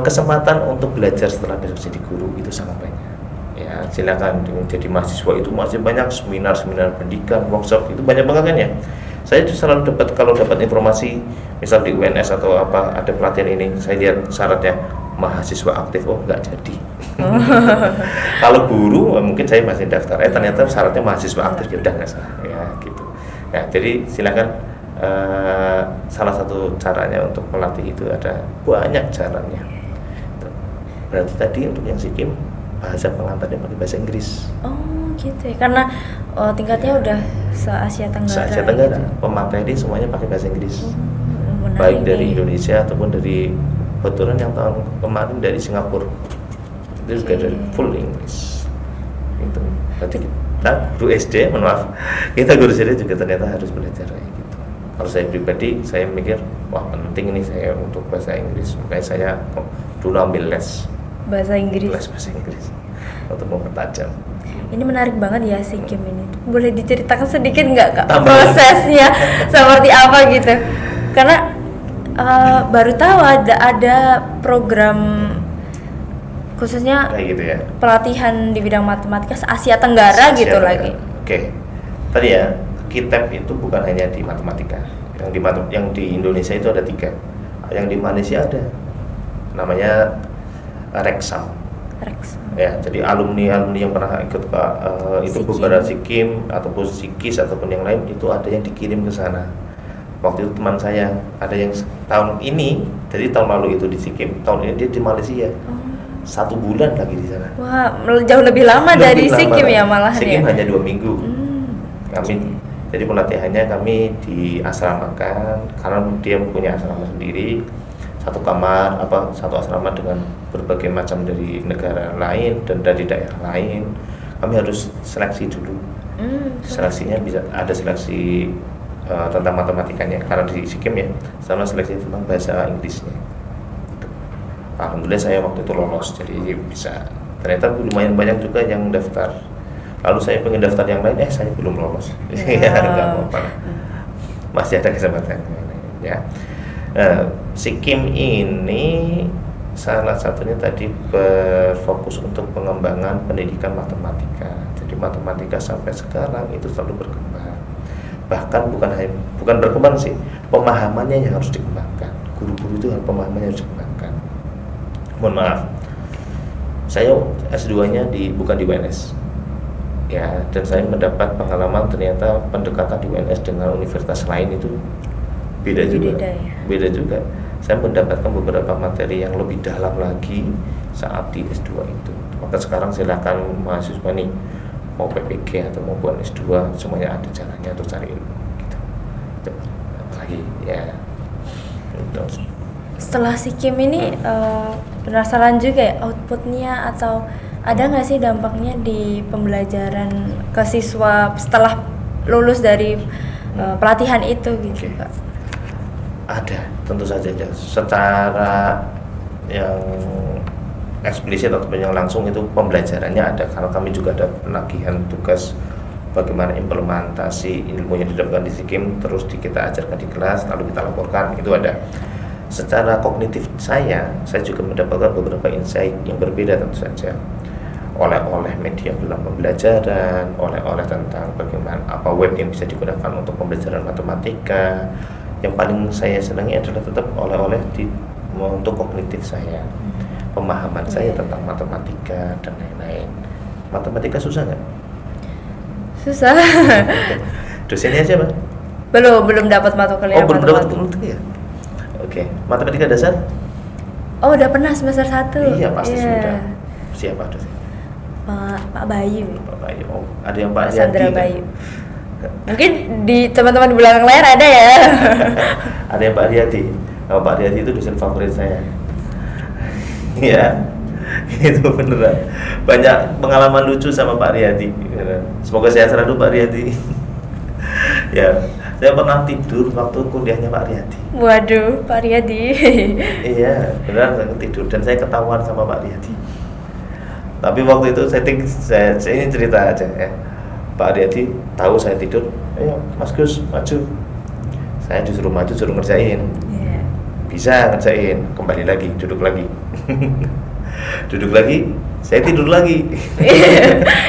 kesempatan untuk belajar setelah jadi guru itu sangat banyak. Ya, silakan jadi mahasiswa itu masih banyak seminar pendidikan, workshop itu banyak banget kan ya. Saya selalu kalau dapat informasi misal di UNS atau apa ada pelatihan ini, saya lihat syaratnya mahasiswa aktif, oh nggak jadi. Kalau guru mungkin saya masih daftar, ternyata syaratnya mahasiswa aktif, ya udah nggak salah ya gitu. Ya, jadi silakan, salah satu caranya untuk melatih itu ada banyak caranya. Berarti tadi untuk yang SIKIM bahasa pengantarnya pakai bahasa Inggris. Oh gitu ya, karena tingkatnya udah se-Asia Tenggara. Se-Asia Tenggara, gitu. pemateri semuanya pakai bahasa Inggris. Menarik Baik dari nih. Indonesia ataupun dari kebetulan yang tahun kemarin dari Singapura. Itu juga dari full English. Itu. Berarti kita guru SD, mohon maaf, kita guru SD juga ternyata harus belajar kayak gitu. Kalau saya pribadi, saya mikir, wah penting ini saya untuk bahasa Inggris. Makanya saya dulu ambil les Bahasa Inggris. bahasa Inggris untuk mempertajam. Ini menarik banit ya SIKIM ini. Boleh diceritakan sedikit nggak Kak Tambah. prosesnya seperti apa gitu? Karena baru tahu ada program khususnya Kayak gitu ya. pelatihan di bidang matematika Asia Tenggara gitu Asia lagi. Tenggara. Oke. Tadi ya, kitab itu bukan hanya di matematika. Yang di Indonesia itu ada 3. Yang di Malaysia ada. Namanya Reksam. Ya, jadi alumni yang pernah ikut itu SIKIM. beberapa SIKIM ataupun SIKIS ataupun yang lain itu ada yang dikirim ke sana Waktu itu teman saya ada yang tahun ini, jadi tahun lalu itu di Sikkim, tahun ini dia di Malaysia. 1 bulan lagi di sana. Wah, jauh lebih lama dari Sikkim ya malahan Sikkim ya. hanya 2 minggu. Jadi pelatihannya kami diasramakan karena dia punya asrama sendiri, satu kamar satu asrama dengan berbagai macam dari negara lain dan dari daerah lain. Kami harus seleksi dulu. Seleksinya bisa ada seleksi tentang matematikanya karena di Sikkim ya, sama seleksi tentang bahasa Inggrisnya. Alhamdulillah saya waktu itu lolos, jadi bisa. Ternyata lumayan banyak juga yang daftar. Lalu saya pengen daftar yang lain, saya belum lolos. Ya, nggak apa-apa. Masih ada kesempatan. Ya, Sikkim ini salah satunya tadi berfokus untuk pengembangan pendidikan matematika. Jadi matematika sampai sekarang itu selalu berkembang. Bahkan bukan berkembang sih, pemahamannya yang harus dikembangkan. Guru-guru itu pemahamannya harus dikembangkan. Mohon maaf, saya S2-nya bukan di UNS ya, dan saya mendapat pengalaman ternyata pendekatan di UNS dengan universitas lain itu beda juga. Saya mendapatkan beberapa materi yang lebih dalam lagi saat di S2 itu. Maka sekarang silakan mahasiswa nih mau PPG atau mau buat S2, semuanya ada jalannya untuk cari ilmu gitu. Lagi ya. Gitu. Setelah Sikkim ini penasaran juga ya outputnya atau ada nggak sih dampaknya di pembelajaran ke siswa setelah lulus dari pelatihan itu gitu Pak? Ada, tentu saja ada. Secara yang eksplisit ataupun yang langsung itu pembelajarannya ada, karena kami juga ada penagihan tugas bagaimana implementasi ilmu yang didapatkan di Sikkim terus kita ajarkan di kelas lalu kita laporkan, itu ada. Secara kognitif saya juga mendapatkan beberapa insight yang berbeda tentu saja. Oleh media dalam pembelajaran, oleh tentang bagaimana apa web yang bisa digunakan untuk pembelajaran matematika. Yang paling saya senangi adalah tetap oleh untuk kognitif saya, pemahaman saya tentang matematika dan lain-lain. Matematika susah nggak? Susah. Dosennya siapa? Belum dapat mata kuliah. Belum dapat matematika ya? Oke, matematika dasar? Oh, udah pernah semester 1. Iya, pasti sudah. Siapa dosen? Pak Bayu. Pak Bayu. Oh, ada yang Pak Sandra Riyadi, Bayu. Mungkin di teman-teman di belakang layar ada ya. Ada yang Pak Riyadi. Pak Riyadi itu dosen favorit saya. Iya, itu beneran. Banyak pengalaman lucu sama Pak Riyadi. Semoga sehat selalu Pak Riyadi. Ya, saya pernah tidur waktu kuliahnya Pak Riyadi. Waduh, Pak Riyadi. Iya, beneran saya tidur dan saya ketahuan sama Pak Riyadi. Tapi waktu itu saya ini cerita aja ya. Pak Riyadi tahu saya tidur, ayo Mas Gus maju. Saya disuruh maju, suruh ngerjain. Yeah. Bisa ngerjain, kembali lagi, duduk lagi. Duduk lagi, saya tidur lagi.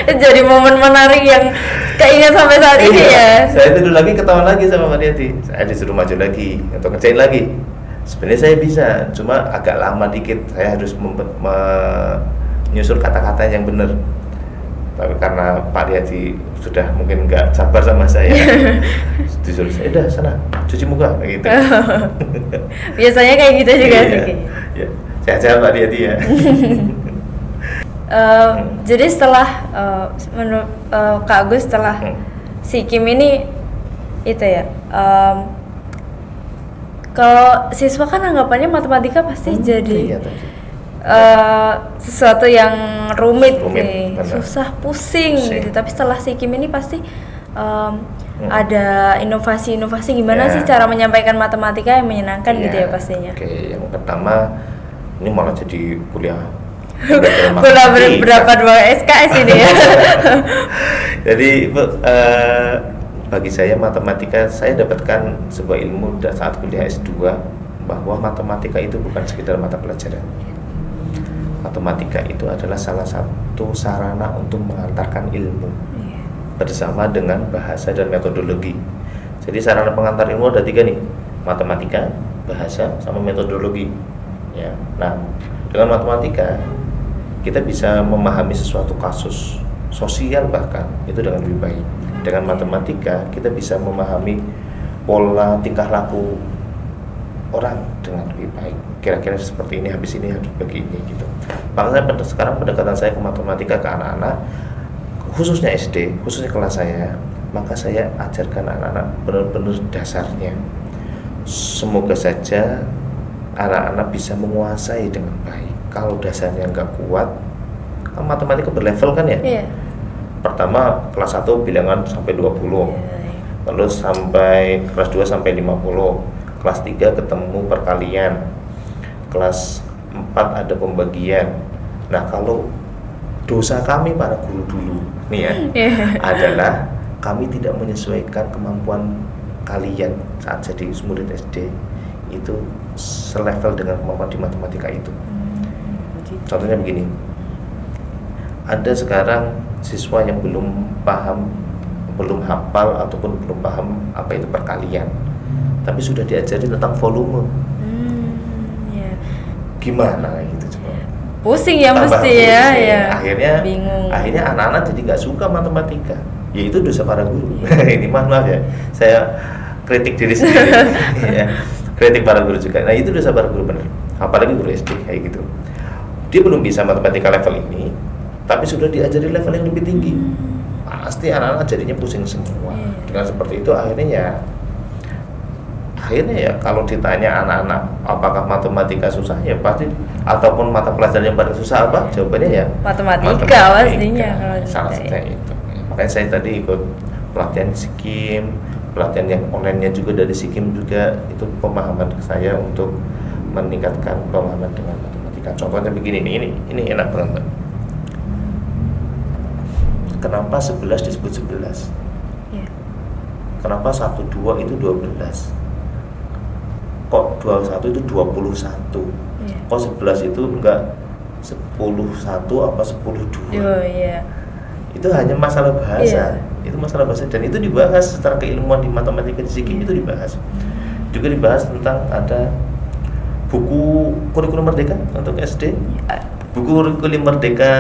Jadi momen menarik yang keinget sampai saat ini ya. Saya tidur lagi, ketahuan lagi sama Pak Riyadi. Saya disuruh maju lagi untuk ngerjain lagi. Sebenarnya saya bisa, cuma agak lama dikit. Saya harus menyusun kata-kata yang benar. Tapi karena Pak Riyadi sudah mungkin nggak sabar sama saya, disuruh saya udah sana cuci muka gitu. Biasanya kayak gitu juga sih. Ya, sehat-sehat Pak Riyadi ya. Jadi setelah menurut Kak Agus setelah Sikkim ini itu ya, kalau siswa kan anggapannya matematika pasti jadi sesuatu yang rumit nih, susah, pusing gitu. Tapi setelah Sikkim ini pasti ada inovasi-inovasi gimana sih cara menyampaikan matematika yang menyenangkan gitu ya pastinya. Oke, yang pertama ini malah jadi kuliah berapa 2 SKS ini ya. Jadi bagi saya matematika, saya dapatkan sebuah ilmu saat kuliah S2 bahwa matematika itu bukan sekedar mata pelajaran. Matematika itu adalah salah satu sarana untuk mengantarkan ilmu bersama dengan bahasa dan metodologi. Jadi sarana pengantar ilmu ada 3 nih, matematika, bahasa, sama metodologi. Ya, nah dengan matematika kita bisa memahami sesuatu kasus sosial bahkan itu dengan lebih baik. Dengan matematika kita bisa memahami pola tingkah laku orang dengan lebih baik. Kira-kira seperti ini, habis ini harus begini gitu. Makanya sekarang pendekatan saya ke matematika ke anak-anak, khususnya SD, khususnya kelas saya, maka saya ajarkan anak-anak benar-benar dasarnya. Semoga saja anak-anak bisa menguasai dengan baik. Kalau dasarnya nggak kuat, kan matematika berlevel kan ya? Iya. Pertama kelas 1 bilangan sampai 20, lalu sampai kelas 2 sampai 50, kelas 3 ketemu perkalian, kelas 4 ada pembagian. Nah, kalau dosa kami para guru dulu nih ya adalah kami tidak menyesuaikan kemampuan kalian saat jadi murid SD itu selevel dengan kemampuan di matematika itu. Contohnya begini, ada sekarang siswa yang belum paham, belum hafal ataupun belum paham apa itu perkalian, tapi sudah diajari tentang volume. Gimana gitu coba? Pusing ya mesti ya, ya. Akhirnya bingung. Akhirnya anak-anak jadi nggak suka matematika. Ya itu dosa para guru. Ini maaf ya, saya kritik diri sendiri. Ya, kritik para guru juga. Nah itu dosa para guru benar. Apalagi guru SD kayak gitu. Dia belum bisa matematika level ini, tapi sudah diajari level yang lebih tinggi. Pasti anak-anak jadinya pusing semua. Dengan seperti itu akhirnya ya kalau ditanya anak-anak apakah matematika susah, ya pasti, ataupun mata pelajaran yang paling susah apa, jawabannya ya matematika pastinya kalau salah satunya itu. Makanya saya tadi ikut pelatihan SIKIM, pelatihan yang online-nya juga dari SIKIM juga, itu pemahaman saya untuk meningkatkan pemahaman dengan matematika. Contohnya begini nih, ini enak banget. Kenapa 11 disebut 11? Kenapa 1 2 itu 12? Kok 21 itu 21? Kok 11 itu enggak 10 1 apa 10 2? Itu hanya masalah bahasa. Itu masalah bahasa, dan itu dibahas secara keilmuan di matematika di SIKIM itu dibahas. Juga dibahas tentang ada buku kurikulum merdeka untuk SD. Buku kurikulum merdeka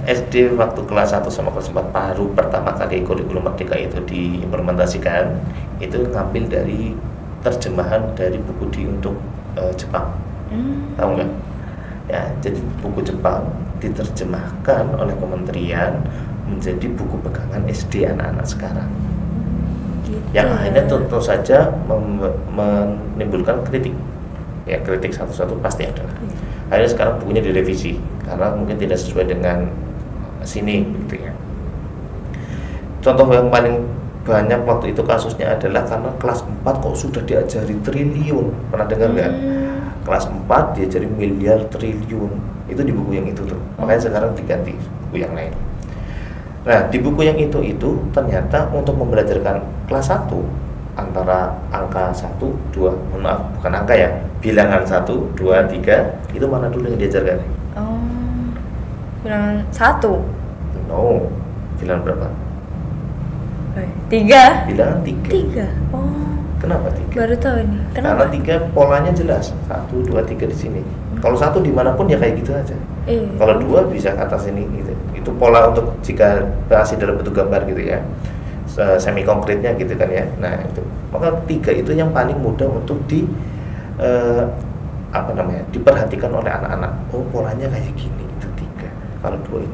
SD waktu kelas 1 sama kelas 4 baru pertama kali kurikulum merdeka itu diimplementasikan, itu ngambil dari terjemahan dari buku untuk Jepang. Tahu nggak? Ya, jadi buku Jepang diterjemahkan oleh kementerian menjadi buku pegangan SD anak-anak sekarang. Yang akhirnya tentu saja menimbulkan kritik. Ya, kritik satu-satu pasti ada. Akhirnya sekarang bukunya direvisi karena mungkin tidak sesuai dengan sini gitu ya. Contoh yang paling banyak waktu itu kasusnya adalah karena kelas 4 kok sudah diajari triliun. Pernah dengar nggak? Kelas 4 diajari miliar triliun. Itu di buku yang itu tuh. Makanya sekarang diganti buku yang lain. Nah, di buku yang itu ternyata untuk membelajarkan kelas 1 antara angka 1, 2, maaf bukan angka ya, bilangan 1, 2, 3, itu mana dulu yang diajarkan? Bilangan 1? No, bilangan berapa? 3. Bilangan 3. Kenapa 3? Baru tahu ini. Karena 3 polanya jelas, 1, 2, 3 di sini. Kalau 1 dimanapun ya kayak gitu aja. Kalau 2 bisa ke atas ini gitu. Itu pola untuk jika masih dalam bentuk gambar gitu ya, semi konkretnya gitu kan ya. Nah itu, maka 3 itu yang paling mudah untuk diperhatikan oleh anak-anak. Oh, polanya kayak gini, itu 3. Kalau 2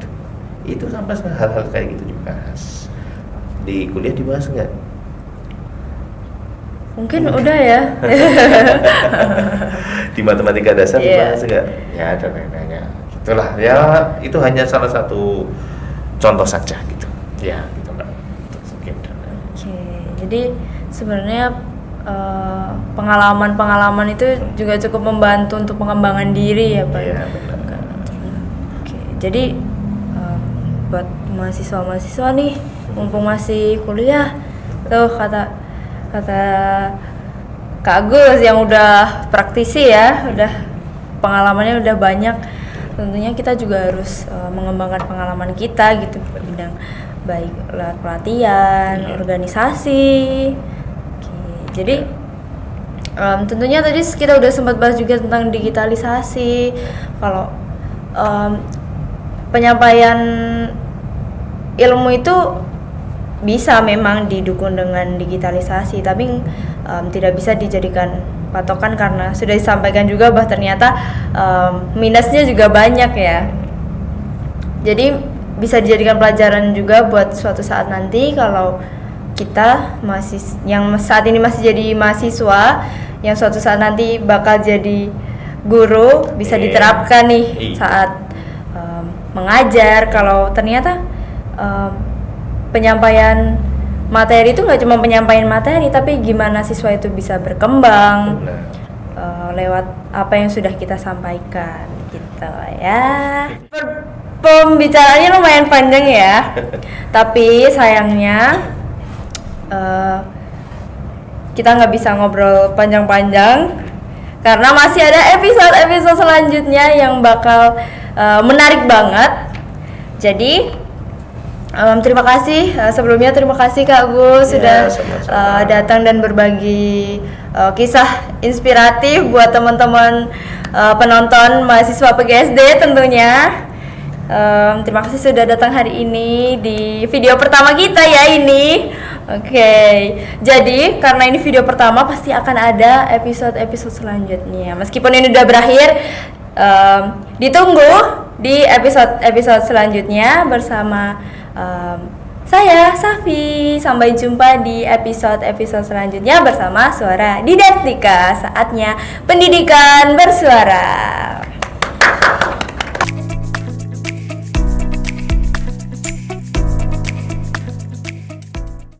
itu sampai hal-hal kayak gitu dibahas. Di kuliah dibahas nggak? Mungkin udah ya. Di matematika dasar dibahas nggak? Ya ada lain-lainnya. Itulah ya, itu hanya salah satu contoh saja gitu. Ya gitu Mbak. Oke, jadi sebenarnya pengalaman-pengalaman itu juga cukup membantu untuk pengembangan diri ya Pak. Iya benar. Oke, jadi buat mahasiswa-mahasiswa nih, mumpung masih kuliah, tuh kata Kak Agus yang udah praktisi ya, udah pengalamannya udah banyak. Tentunya kita juga harus mengembangkan pengalaman kita gitu di bidang baik lewat pelatihan, organisasi. Oke, jadi tentunya tadi kita udah sempat bahas juga tentang digitalisasi. Kalau penyampaian ilmu itu bisa memang didukung dengan digitalisasi, tapi tidak bisa dijadikan patokan karena sudah disampaikan juga bahwa ternyata minusnya juga banyak ya. Jadi bisa dijadikan pelajaran juga buat suatu saat nanti kalau kita yang saat ini masih jadi mahasiswa, yang suatu saat nanti bakal jadi guru, bisa diterapkan nih saat mengajar. Kalau ternyata penyampaian materi itu nggak cuma penyampaian materi, tapi gimana siswa itu bisa berkembang lewat apa yang sudah kita sampaikan gitu ya. Pembicaraannya lumayan panjang ya, tapi sayangnya kita nggak bisa ngobrol panjang-panjang karena masih ada episode selanjutnya yang bakal menarik banget. Jadi terima kasih sebelumnya, terima kasih Kak Gus sudah datang dan berbagi kisah inspiratif buat teman-teman penonton mahasiswa PGSD tentunya. Terima kasih sudah datang hari ini di video pertama kita ya ini. Oke, jadi karena ini video pertama pasti akan ada episode selanjutnya. Meskipun ini udah berakhir, ditunggu di episode selanjutnya bersama saya Safi. Sampai jumpa di episode selanjutnya bersama Suara Didaktika. Saatnya pendidikan bersuara.